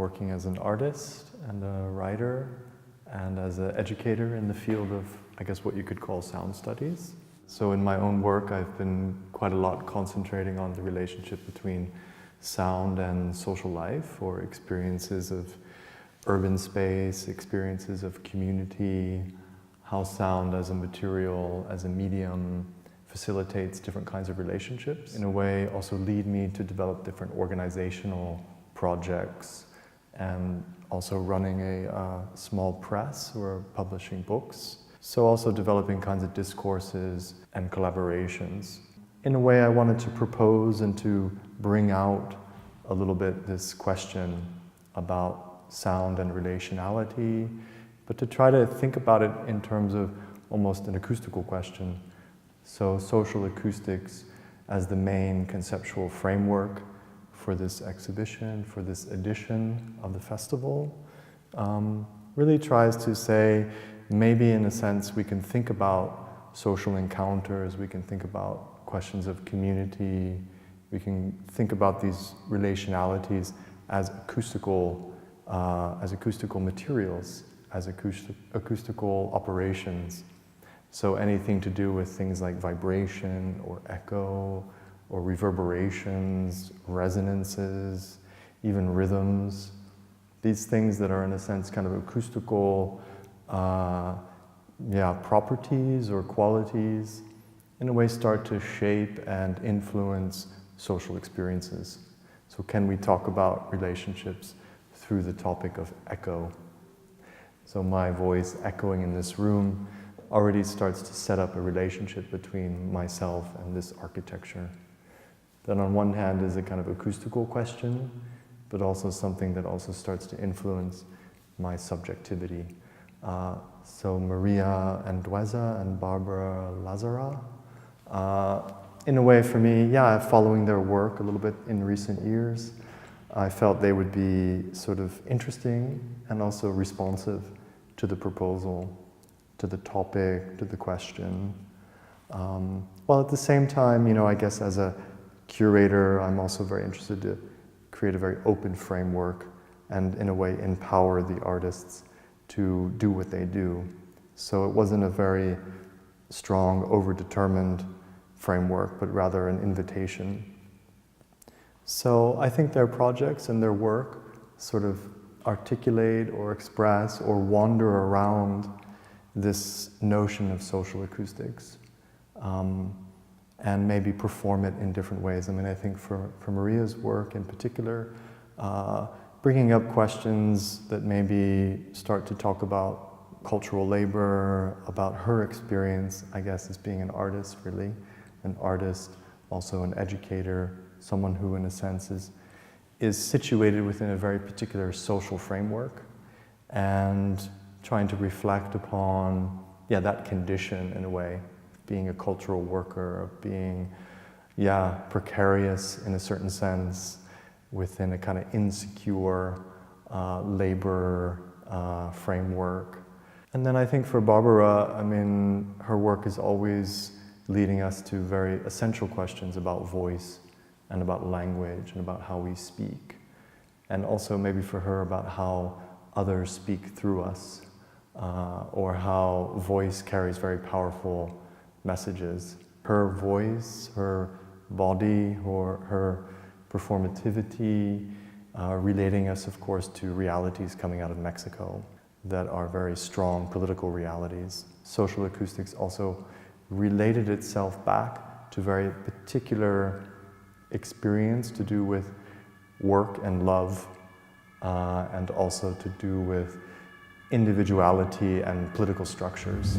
working as an artist and a writer and as an educator in the field of, I guess, what you could call sound studies. So in my own work, I've been quite a lot concentrating on the relationship between sound and social life, or experiences of urban space, experiences of community, how sound as a material, as a medium, facilitates different kinds of relationships. In a way, also lead me to develop different organizational projects, and also running a small press who are publishing books. So also developing kinds of discourses and collaborations. In a way, I wanted to propose and to bring out a little bit this question about sound and relationality, but to try to think about it in terms of almost an acoustical question. So social acoustics as the main conceptual framework for this exhibition, for this edition of the festival, really tries to say, maybe in a sense we can think about social encounters, we can think about questions of community, we can think about these relationalities as acoustical materials, as acoustical operations. So anything to do with things like vibration or echo or reverberations, resonances, even rhythms. These things that are in a sense kind of acoustical properties or qualities, in a way start to shape and influence social experiences. So can we talk about relationships through the topic of echo? So my voice echoing in this room already starts to set up a relationship between myself and this architecture. That on one hand is a kind of acoustical question, but also something that also starts to influence my subjectivity. So Maria Andueza and Barbara Lazara, in a way for me, following their work a little bit in recent years, I felt they would be sort of interesting and also responsive to the proposal, to the topic, to the question. While at the same time, I guess as a curator, I'm also very interested to create a very open framework and in a way empower the artists to do what they do. So it wasn't a very strong, overdetermined framework, but rather an invitation. So I think their projects and their work sort of articulate or express or wander around this notion of social acoustics, and maybe perform it in different ways. I mean, I think for Maria's work in particular, bringing up questions that maybe start to talk about cultural labor, about her experience, I guess, as being an artist, really. An artist, also an educator, someone who, in a sense, is situated within a very particular social framework, and trying to reflect upon, that condition, in a way, being a cultural worker, of being, precarious in a certain sense, within a kind of insecure labor framework. And then I think for Barbara, I mean, her work is always leading us to very essential questions about voice and about language and about how we speak. And also maybe for her about how others speak through us, or how voice carries very powerful messages. Her voice, her body, or her performativity, relating us, of course, to realities coming out of Mexico that are very strong political realities. Social acoustics also related itself back to very particular experience to do with work and love, and also to do with individuality and political structures.